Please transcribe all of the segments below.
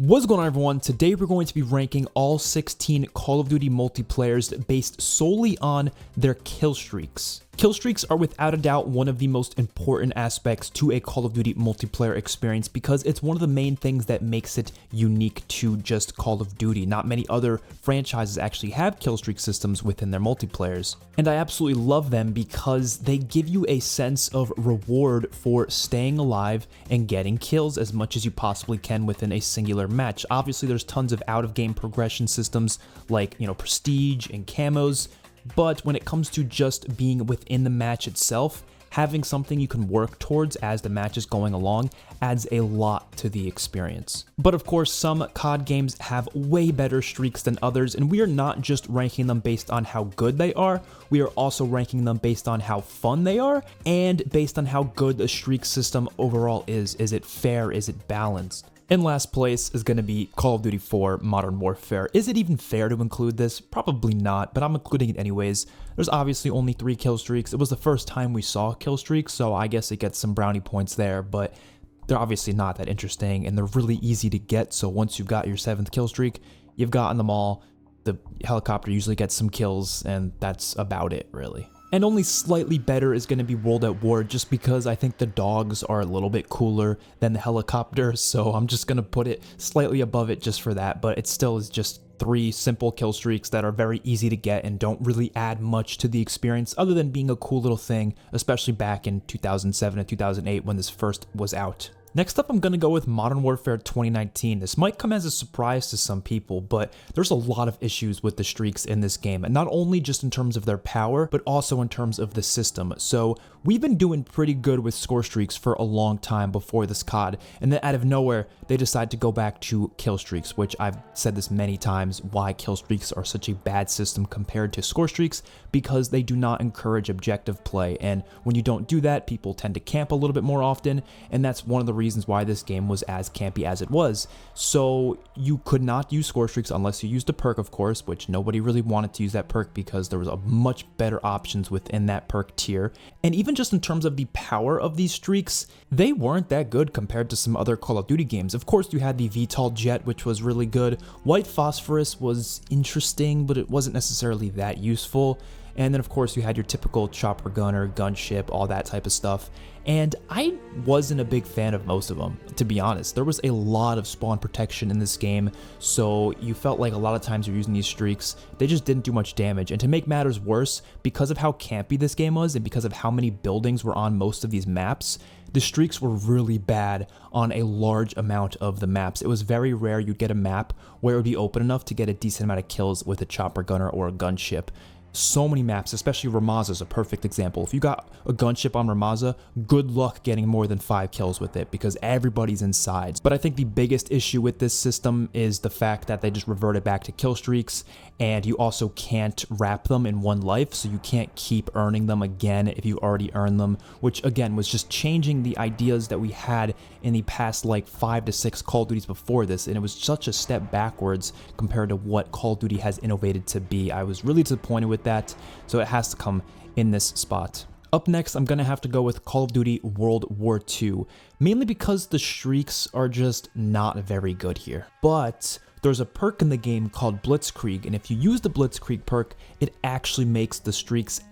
What's going on, everyone? Today we're going to be ranking all 16 Call of Duty multiplayers based solely on their kill streaks. Kill streaks are without a doubt one of the most important aspects to a Call of Duty multiplayer experience because it's one of the main things that makes it unique to just Call of Duty. Not many other franchises actually have kill streak systems within their multiplayers. And I absolutely love them because they give you a sense of reward for staying alive and getting kills as much as you possibly can within a singular match. Obviously, there's tons of out-of-game progression systems like, prestige and camos, but when it comes to just being within the match itself, having something you can work towards as the match is going along adds a lot to the experience. But of course, some COD games have way better streaks than others, and we are not just ranking them based on how good they are, we are also ranking them based on how fun they are, and based on how good the streak system overall is. Is it fair? Is it balanced? In last place is going to be Call of Duty 4 Modern Warfare. Is it even fair to include this? Probably not, but I'm including it anyways. There's obviously only 3 kill streaks. It was the first time we saw kill streaks, so I guess it gets some brownie points there, but they're obviously not that interesting, and they're really easy to get, so once you've got your 7th kill streak, you've gotten them all. The helicopter usually gets some kills, and that's about it, really. And only slightly better is going to be World at War just because I think the dogs are a little bit cooler than the helicopter, so I'm just going to put it slightly above it just for that, but it still is just 3 simple kill streaks that are very easy to get and don't really add much to the experience other than being a cool little thing, especially back in 2007 and 2008 when this first was out. Next up, I'm going to go with Modern Warfare 2019. This might come as a surprise to some people, but there's a lot of issues with the streaks in this game, and not only just in terms of their power, but also in terms of the system. So we've been doing pretty good with score streaks for a long time before this COD, and then out of nowhere, they decide to go back to kill streaks, which I've said this many times, why kill streaks are such a bad system compared to score streaks, because they do not encourage objective play, and when you don't do that, people tend to camp a little bit more often, and that's one of the reasons why this game was as campy as it was. So you could not use score streaks unless you used a perk, of course, which nobody really wanted to use that perk because there was a much better options within that perk tier. And even just in terms of the power of these streaks, they weren't that good compared to some other Call of Duty games. Of course, you had the VTOL jet, which was really good. White phosphorus was interesting, but it wasn't necessarily that useful. And then, of course, you had your typical chopper gunner, gunship, all that type of stuff. And I wasn't a big fan of most of them, to be honest. There was a lot of spawn protection in this game, so you felt like a lot of times you're using these streaks, they just didn't do much damage. And to make matters worse, because of how campy this game was and because of how many buildings were on most of these maps, the streaks were really bad on a large amount of the maps. It was very rare you'd get a map where it would be open enough to get a decent amount of kills with a chopper gunner or a gunship. So many maps, especially Ramaza is a perfect example. If you got a gunship on Ramaza, good luck getting more than 5 kills with it because everybody's inside. But I think the biggest issue with this system is the fact that they just reverted back to kill streaks, and you also can't wrap them in one life, so you can't keep earning them again if you already earned them, which again was just changing the ideas that we had in the past like 5 to 6 Call of Duties before this, and it was such a step backwards compared to what Call of Duty has innovated to be. I was really disappointed with that, so it has to come in this spot. Up next, I'm going to have to go with Call of Duty World War II, mainly because the streaks are just not very good here. But there's a perk in the game called Blitzkrieg, and if you use the Blitzkrieg perk, it actually makes the streaks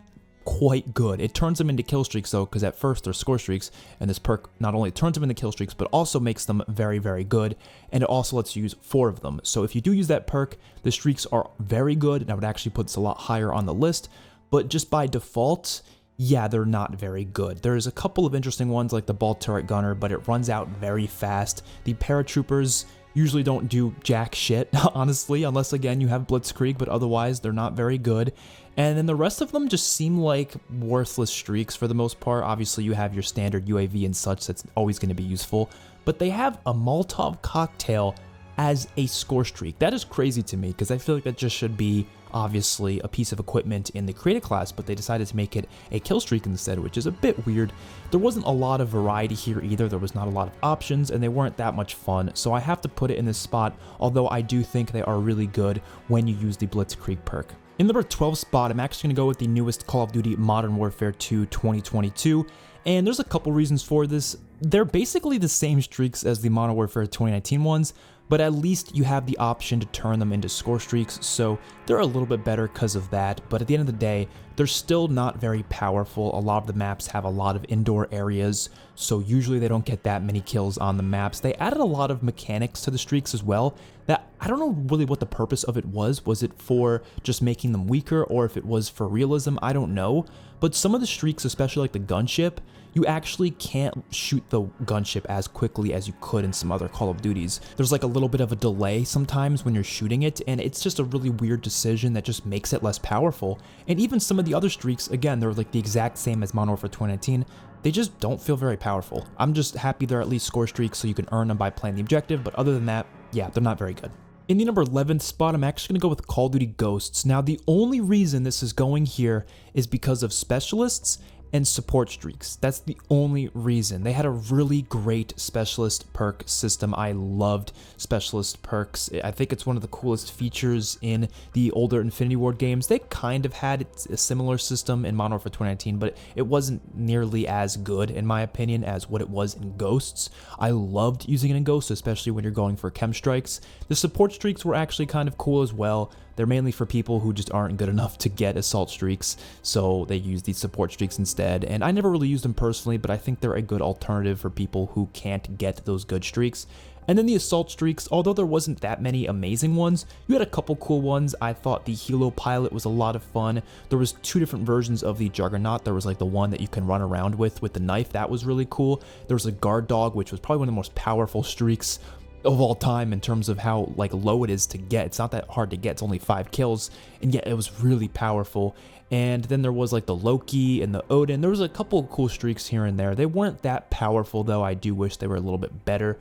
quite good. It turns them into kill streaks though, because at first they're score streaks, and this perk not only turns them into kill streaks, but also makes them very, very good, and it also lets you use 4 of them. So if you do use that perk, the streaks are very good, and I would actually put this a lot higher on the list, but just by default, yeah, they're not very good. There's a couple of interesting ones like the ball turret gunner, but it runs out very fast. The paratroopers usually don't do jack shit, honestly, unless again you have Blitzkrieg, but otherwise they're not very good. And then the rest of them just seem like worthless streaks for the most part. Obviously you have your standard UAV and such that's always going to be useful, but they have a Molotov cocktail as a score streak. That is crazy to me because I feel like that just should be obviously a piece of equipment in the creative class, but they decided to make it a kill streak instead, which is a bit weird. There wasn't a lot of variety here either. There was not a lot of options and they weren't that much fun, so I have to put it in this spot, although I do think they are really good when you use the Blitzkrieg perk. In the number 12 spot, I'm actually going to go with the newest Call of Duty Modern Warfare 2 2022, and there's a couple reasons for this. They're basically the same streaks as the Modern Warfare 2019 ones, but at least you have the option to turn them into score streaks, so they're a little bit better because of that. But at the end of the day, they're still not very powerful. A lot of the maps have a lot of indoor areas, so usually they don't get that many kills on the maps. They added a lot of mechanics to the streaks as well that I don't know really what the purpose of it was. Was it for just making them weaker, or if it was for realism? I don't know. But some of the streaks, especially like the gunship, you actually can't shoot the gunship as quickly as you could in some other Call of Duties. There's like a little bit of a delay sometimes when you're shooting it, and it's just a really weird decision that just makes it less powerful. And even some of the other streaks, again, they're like the exact same as Modern Warfare 2019. They just don't feel very powerful. I'm just happy they're at least score streaks so you can earn them by playing the objective, but other than that, yeah, they're not very good. In the number 11th spot, I'm actually going to go with Call of Duty Ghosts. Now, the only reason this is going here is because of specialists and support streaks. That's the only reason. They had a really great specialist perk system. I loved specialist perks. I think it's one of the coolest features in the older Infinity Ward games. They kind of had a similar system in Modern Warfare 2019, but it wasn't nearly as good, in my opinion, as what it was in Ghosts. I loved using it in Ghosts, especially when you're going for chem strikes. The support streaks were actually kind of cool as well. They're mainly for people who just aren't good enough to get assault streaks, so they use these support streaks instead. And I never really used them personally, but I think they're a good alternative for people who can't get those good streaks. And then the assault streaks, although there wasn't that many amazing ones, you had a couple cool ones. I thought the Helo pilot was a lot of fun. There was two different versions of the Juggernaut. There was like the one that you can run around with the knife. That was really cool. There was a guard dog, which was probably one of the most powerful streaks of all time in terms of how like low it is to get. It's not that hard to get. It's only 5 kills, and yet it was really powerful. And then there was like the Loki and the Odin. There was a couple of cool streaks here and there. They weren't that powerful though. I do wish they were a little bit better,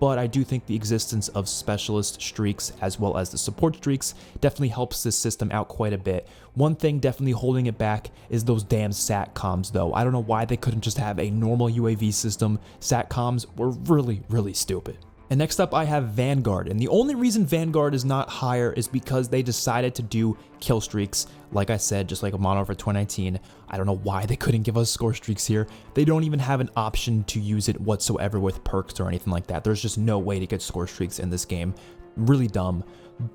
but I do think the existence of specialist streaks as well as the support streaks definitely helps this system out quite a bit. One thing definitely holding it back is those damn SATCOMs though. I don't know why they couldn't just have a normal UAV system. SATCOMs were really, really stupid. And next up I have Vanguard, and the only reason Vanguard is not higher is because they decided to do kill streaks. Like I said, just like a Modern Warfare 2019, I don't know why they couldn't give us score streaks here. They don't even have an option to use it whatsoever with perks or anything like that. There's just no way to get score streaks in this game. Really dumb.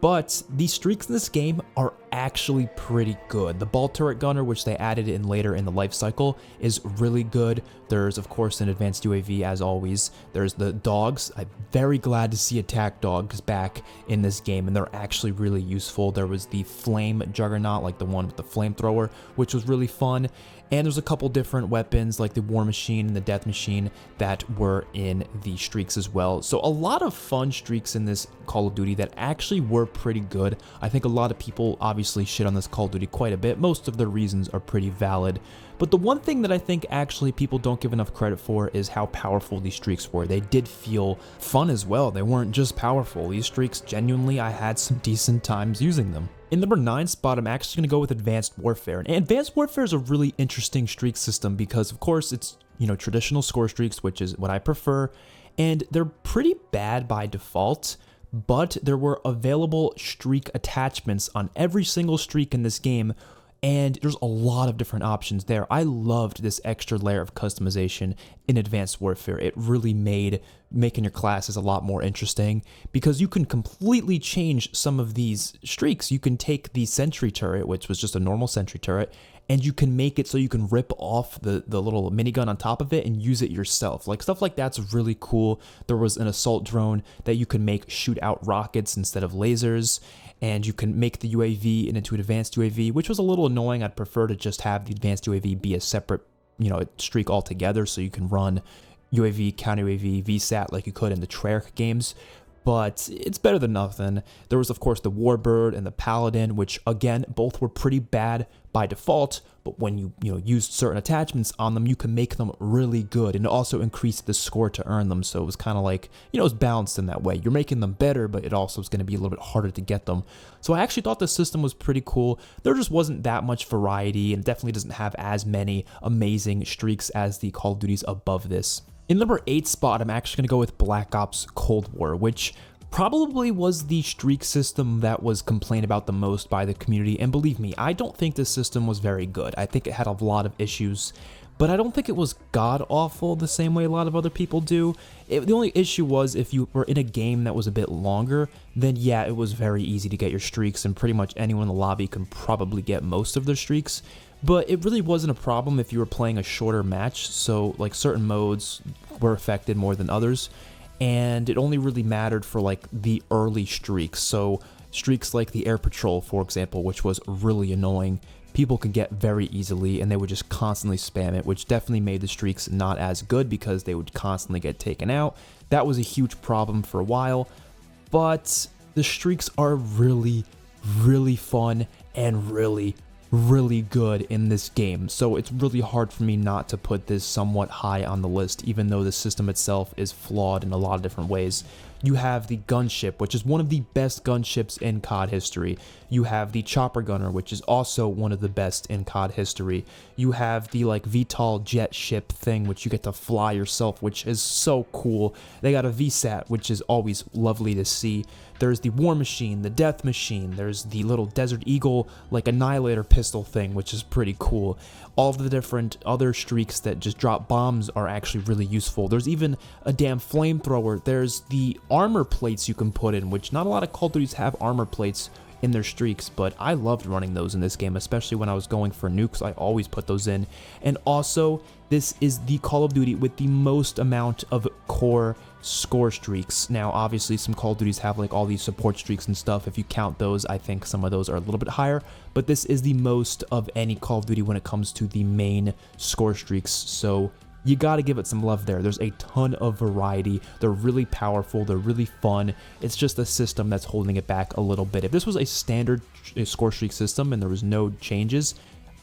But the streaks in this game are actually pretty good. The ball turret gunner, which they added in later in the life cycle, is really good. There's of course an advanced UAV as always. There's the dogs. I'm very glad to see attack dogs back in this game, and they're actually really useful. There was the flame juggernaut, like the one with the flamethrower, which was really fun. And there's a couple different weapons like the War Machine and the Death Machine that were in the streaks as well. So a lot of fun streaks in this Call of Duty that actually were pretty good. I think a lot of people obviously shit on this Call of Duty quite a bit. Most of their reasons are pretty valid. But the one thing that I think actually people don't give enough credit for is how powerful these streaks were. They did feel fun as well. They weren't just powerful. These streaks, genuinely, I had some decent times using them. In number 9 spot, I'm actually going to go with Advanced Warfare. And Advanced Warfare is a really interesting streak system because, of course, it's, traditional score streaks, which is what I prefer. And they're pretty bad by default, but there were available streak attachments on every single streak in this game. And there's a lot of different options there. I loved this extra layer of customization in Advanced Warfare. It really made making your classes a lot more interesting because you can completely change some of these streaks. You can take the sentry turret, which was just a normal sentry turret, and you can make it so you can rip off the little minigun on top of it and use it yourself. Like stuff like that's really cool. There was an assault drone that you can make shoot out rockets instead of lasers. And you can make the UAV into an advanced UAV, which was a little annoying. I'd prefer to just have the advanced UAV be a separate, streak altogether, so you can run UAV, counter UAV, VSAT like you could in the Treyarch games. But it's better than nothing. There was, of course, the Warbird and the Paladin, which, again, both were pretty bad by default. But when you, used certain attachments on them, you can make them really good. And it also increased the score to earn them. So it was kind of like, it was balanced in that way. You're making them better, but it also is going to be a little bit harder to get them. So I actually thought the system was pretty cool. There just wasn't that much variety, and it definitely doesn't have as many amazing streaks as the Call of Duties above this. In number 8 spot, I'm actually going to go with Black Ops Cold War, which probably was the streak system that was complained about the most by the community. And believe me, I don't think this system was very good. I think it had a lot of issues, but I don't think it was god-awful the same way a lot of other people do. The only issue was if you were in a game that was a bit longer, then yeah, it was very easy to get your streaks, and pretty much anyone in the lobby can probably get most of their streaks. But it really wasn't a problem if you were playing a shorter match, so like certain modes were affected more than others, and it only really mattered for like the early streaks. So streaks like the air patrol, for example, which was really annoying, people could get very easily, and they would just constantly spam it, which definitely made the streaks not as good because they would constantly get taken out. That was a huge problem for a while, but the streaks are really, really fun and really good in this game, so it's really hard for me not to put this somewhat high on the list, even though the system itself is flawed in a lot of different ways. You have the gunship, which is one of the best gunships in COD history. You have the chopper gunner, which is also one of the best in COD history. You have the like VTOL jet ship thing, which you get to fly yourself, which is so cool. They got a VSAT, which is always lovely to see. There's the war machine, the death machine. There's the little Desert Eagle like annihilator pistol thing, which is pretty cool. All of the different other streaks that just drop bombs are actually really useful. There's even a damn flamethrower. There's the armor plates you can put in, which not a lot of Call of Duties have armor plates in their streaks, but I loved running those in this game, especially when I was going for nukes. I always put those in. And also, this is the Call of Duty with the most amount of core score streaks. Now, obviously, some Call of Duties have like all these support streaks and stuff. If you count those, I think some of those are a little bit higher, but this is the most of any Call of Duty when it comes to the main score streaks. So you got to give it some love there. There's a ton of variety. They're really powerful. They're really fun. It's just the system that's holding it back a little bit. If this was a standard score streak system and there was no changes,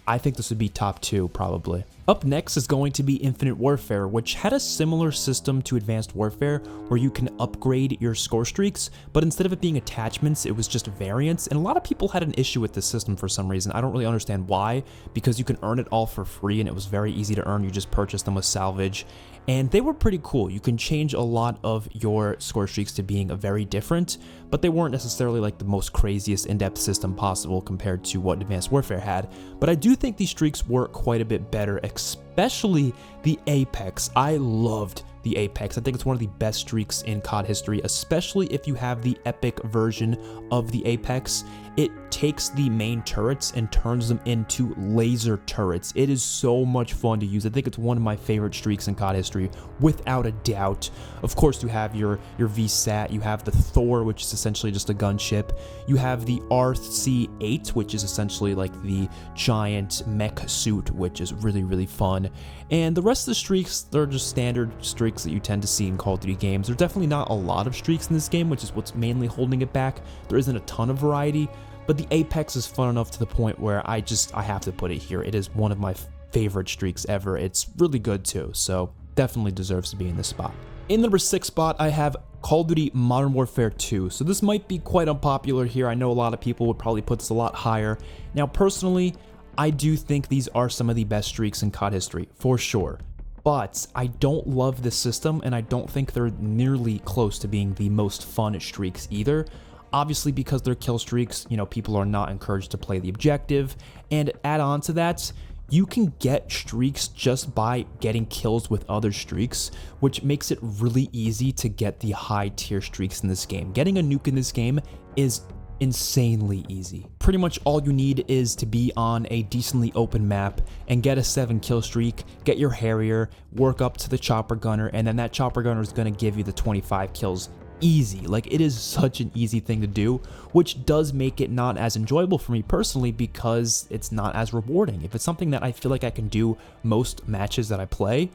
I think this would be top 2 probably. Up next is going to be Infinite Warfare, which had a similar system to Advanced Warfare where you can upgrade your score streaks, but instead of it being attachments, it was just variants, and a lot of people had an issue with this system for some reason. I don't really understand why, because you can earn it all for free and it was very easy to earn. You just purchased them with salvage, and they were pretty cool. You can change a lot of your score streaks to being very different, but they weren't necessarily like the most craziest in-depth system possible compared to what Advanced Warfare had. But I do think these streaks were quite a bit better, especially the Apex. I loved the Apex. I think it's one of the best streaks in COD history, especially if you have the epic version of the Apex. It takes the main turrets and turns them into laser turrets. It is so much fun to use. I think it's one of my favorite streaks in COD history, without a doubt. Of course, you have your VSAT, you have the Thor, which is essentially just a gunship. You have the RC-8, which is essentially like the giant mech suit, which is really, really fun. And the rest of the streaks, they're just standard streaks that you tend to see in Call of Duty games. There's definitely not a lot of streaks in this game, which is what's mainly holding it back. There isn't a ton of variety, but the Apex is fun enough to the point where I have to put it here. It is one of my favorite streaks ever. It's really good too, so definitely deserves to be in this spot. In the number 6 spot, I have Call of Duty Modern Warfare 2. So this might be quite unpopular here. I know a lot of people would probably put this a lot higher. Now, personally, I do think these are some of the best streaks in COD history, for sure. But I don't love this system, and I don't think they're nearly close to being the most fun streaks either. Obviously, because they're kill streaks, you know, people are not encouraged to play the objective. And add on to that, you can get streaks just by getting kills with other streaks, which makes it really easy to get the high tier streaks in this game. Getting a nuke in this game is insanely easy. Pretty much all you need is to be on a decently open map and get a 7 kill streak, get your Harrier, work up to the chopper gunner, and then that chopper gunner is going to give you the 25 kills. Easy. Like, it is such an easy thing to do, which does make it not as enjoyable for me personally because it's not as rewarding. If it's something that I feel like I can do most matches that I play,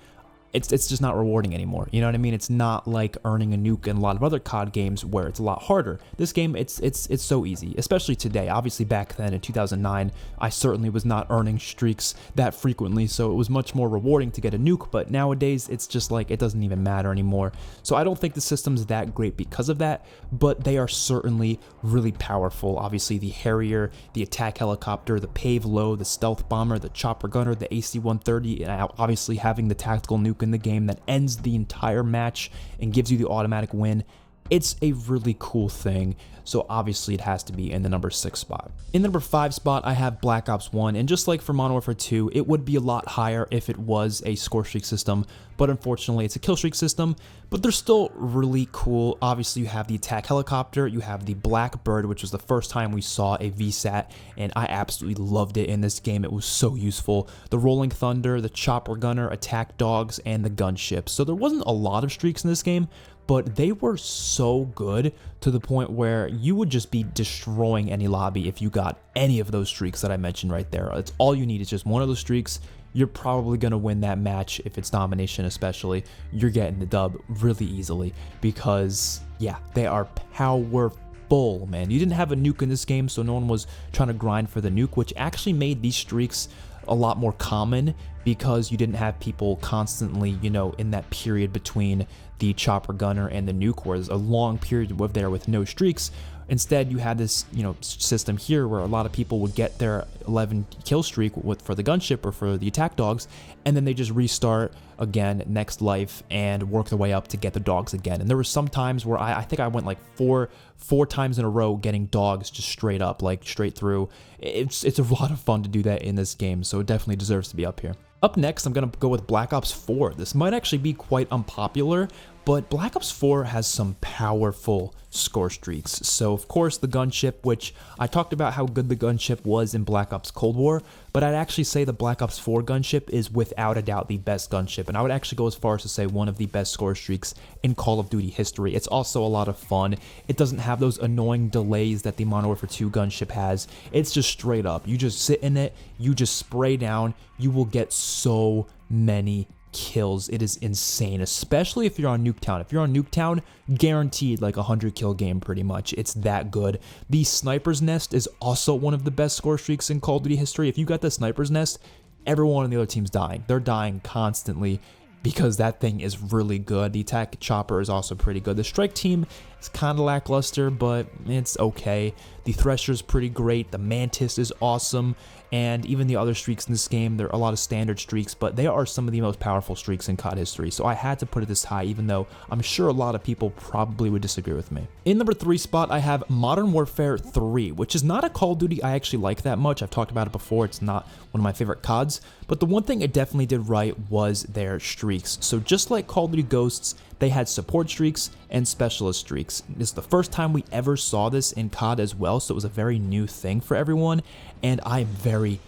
it's just not rewarding anymore. You know what I mean? It's not like earning a nuke in a lot of other COD games where it's a lot harder. This game, it's so easy, especially today. Obviously, back then in 2009, I certainly was not earning streaks that frequently, so it was much more rewarding to get a nuke, but nowadays, it's just like, it doesn't even matter anymore. So I don't think the system's that great because of that, but they are certainly really powerful. Obviously, the Harrier, the attack helicopter, the Pave Low, the stealth bomber, the chopper gunner, the AC-130, and obviously having the tactical nuke in the game that ends the entire match and gives you the automatic win. It's a really cool thing, so obviously it has to be in the number 6 spot. In the number 5 spot, I have Black Ops 1, and just like for Modern Warfare 2, it would be a lot higher if it was a score streak system, but unfortunately it's a kill streak system, but they're still really cool. Obviously you have the attack helicopter, you have the Blackbird, which was the first time we saw a VSAT, and I absolutely loved it in this game. It was so useful. The Rolling Thunder, the Chopper Gunner, attack dogs, and the gunship. So there wasn't a lot of streaks in this game, but they were so good to the point where you would just be destroying any lobby if you got any of those streaks that I mentioned right there. It's all you need is just one of those streaks. You're probably going to win that match if it's domination especially. You're getting the dub really easily because, yeah, they are powerful, man. You didn't have a nuke in this game, so no one was trying to grind for the nuke, which actually made these streaks a lot more common because you didn't have people constantly, you know, in that period between the chopper gunner and the nuke, where there's a long period of there with no streaks. Instead, you had this, you know, system here where a lot of people would get their 11 kill streak for the gunship or for the attack dogs, and then they just restart again next life and work their way up to get the dogs again. And there were some times where I think I went like four times in a row getting dogs just straight up, like straight through. It's a lot of fun to do that in this game, so it definitely deserves to be up here. Up next, I'm going to go with Black Ops 4. This might actually be quite unpopular, but Black Ops 4 has some powerful score streaks. So of course the gunship, which I talked about how good the gunship was in Black Ops Cold War, but I'd actually say the Black Ops 4 gunship is without a doubt the best gunship, and I would actually go as far as to say one of the best score streaks in Call of Duty history. It's also a lot of fun. It doesn't have those annoying delays that the Modern Warfare 2 gunship has. It's just straight up. You just sit in it, you just spray down, you will get so many kills. It is insane, especially if you're on Nuketown. If you're on Nuketown, guaranteed like a 100 kill game pretty much. It's that good. The Sniper's Nest is also one of the best score streaks in Call of Duty history. If you got the Sniper's Nest, everyone on the other team's dying. They're dying constantly because that thing is really good. The attack chopper is also pretty good. The strike team is kind of lackluster, but it's okay. The Thresher is pretty great. The Mantis is awesome. And even the other streaks in this game, there are a lot of standard streaks, but they are some of the most powerful streaks in COD history. So I had to put it this high, even though I'm sure a lot of people probably would disagree with me. In number 3 spot, I have Modern Warfare 3, which is not a Call of Duty I actually like that much. I've talked about it before. It's not one of my favorite CODs, but the one thing it definitely did right was their streaks. So just like Call of Duty Ghosts, they had support streaks and specialist streaks. This is the first time we ever saw this in COD as well, so it was a very new thing for everyone, and I'm very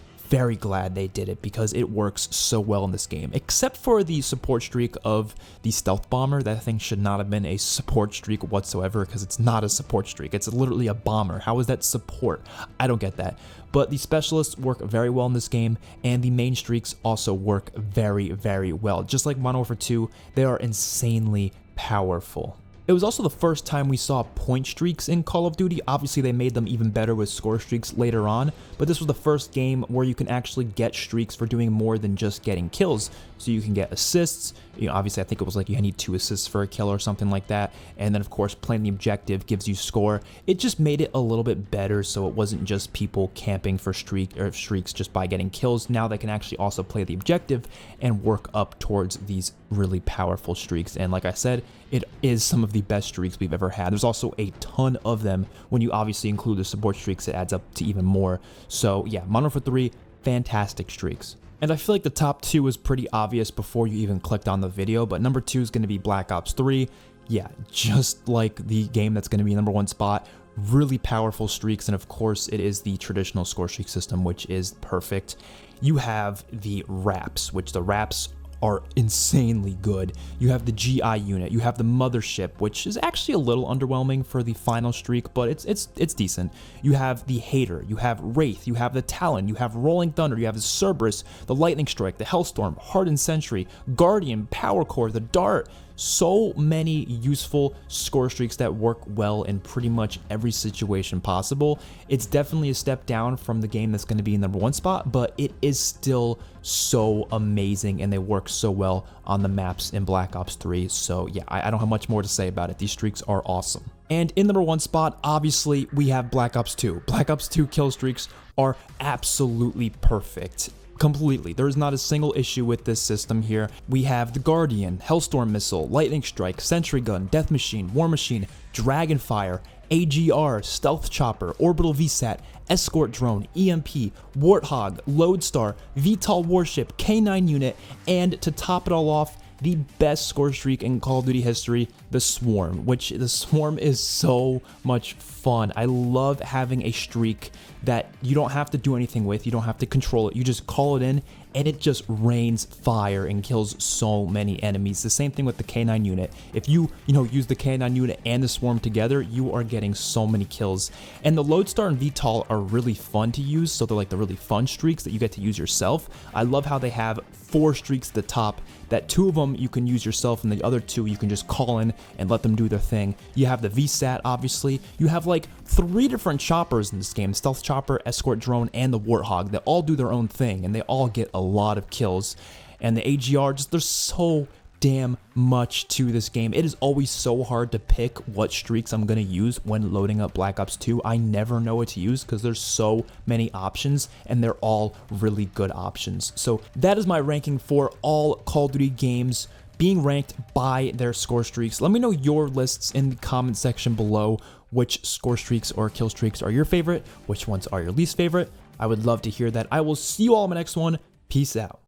glad they did it because it works so well in this game. Except for the support streak of the stealth bomber, that thing should not have been a support streak whatsoever because it's not a support streak. It's literally a bomber. How is that support? I don't get that. But the specialists work very well in this game, and the main streaks also work very well. Just like Modern Warfare 2, they are insanely powerful. It was also the first time we saw point streaks in Call of Duty. Obviously, they made them even better with score streaks later on, but this was the first game where you can actually get streaks for doing more than just getting kills. So you can get assists. You know, obviously, I think it was like you need 2 assists for a kill or something like that. And then, of course, playing the objective gives you score. It just made it a little bit better, so it wasn't just people camping for streaks just by getting kills. Now they can actually also play the objective and work up towards these really powerful streaks. And like I said, it is some of the best streaks we've ever had. There's also a ton of them. When you obviously include the support streaks, it adds up to even more. So yeah, Modern Warfare 3, fantastic streaks. And I feel like the top 2 is pretty obvious before you even clicked on the video, but number 2 is going to be Black Ops 3. Yeah, just like the game that's going to be number 1 spot, really powerful streaks, and of course it is the traditional score streak system, which is perfect. You have the RAPs, which the RAPs are insanely good. You have the GI unit, you have the mothership, which is actually a little underwhelming for the final streak, but it's decent. You have the Hater, you have Wraith, you have the Talon, you have Rolling Thunder, you have the Cerberus, the Lightning Strike, the Hellstorm, Hardened Sentry, Guardian, Power Core, the Dart. So many useful score streaks that work well in pretty much every situation possible. It's definitely a step down from the game that's going to be in number 1 spot, but it is still so amazing, and they work so well on the maps in Black Ops 3. So yeah, I don't have much more to say about it. These streaks are awesome. And in number 1 spot, obviously, we have Black Ops 2. Black Ops 2 kill streaks are absolutely perfect. completely. There is not a single issue with this system here. We have the Guardian, Hellstorm Missile, Lightning Strike, Sentry Gun, Death Machine, War Machine, Dragonfire, AGR, Stealth Chopper, Orbital VSAT, Escort Drone, EMP, Warthog, Lodestar, VTOL Warship, K9 Unit, and to top it all off, the best score streak in Call of Duty history, the Swarm, which the Swarm is so much fun. I love having a streak that you don't have to do anything with, you don't have to control it, you just call it in and it just rains fire and kills so many enemies. The same thing with the K9 unit. If you use the K9 unit and the Swarm together, you are getting so many kills. And the Lodestar and VTOL are really fun to use, so they're like the really fun streaks that you get to use yourself. I love how they have 4 streaks at the top, that 2 of them you can use yourself and the other 2 you can just call in and let them do their thing. You have the VSAT, obviously. You have like 3 different choppers in this game, Stealth Chopper, Escort Drone, and the Warthog, that all do their own thing and they all get a lot of kills. And the AGR, just there's so damn much to this game. It is always so hard to pick what streaks I'm gonna use when loading up Black Ops 2. I never know what to use because there's so many options and they're all really good options. So that is my ranking for all Call of Duty games being ranked by their score streaks. Let me know your lists in the comment section below. Which score streaks or kill streaks are your favorite? Which ones are your least favorite? I would love to hear that. I will see you all in my next one. Peace out.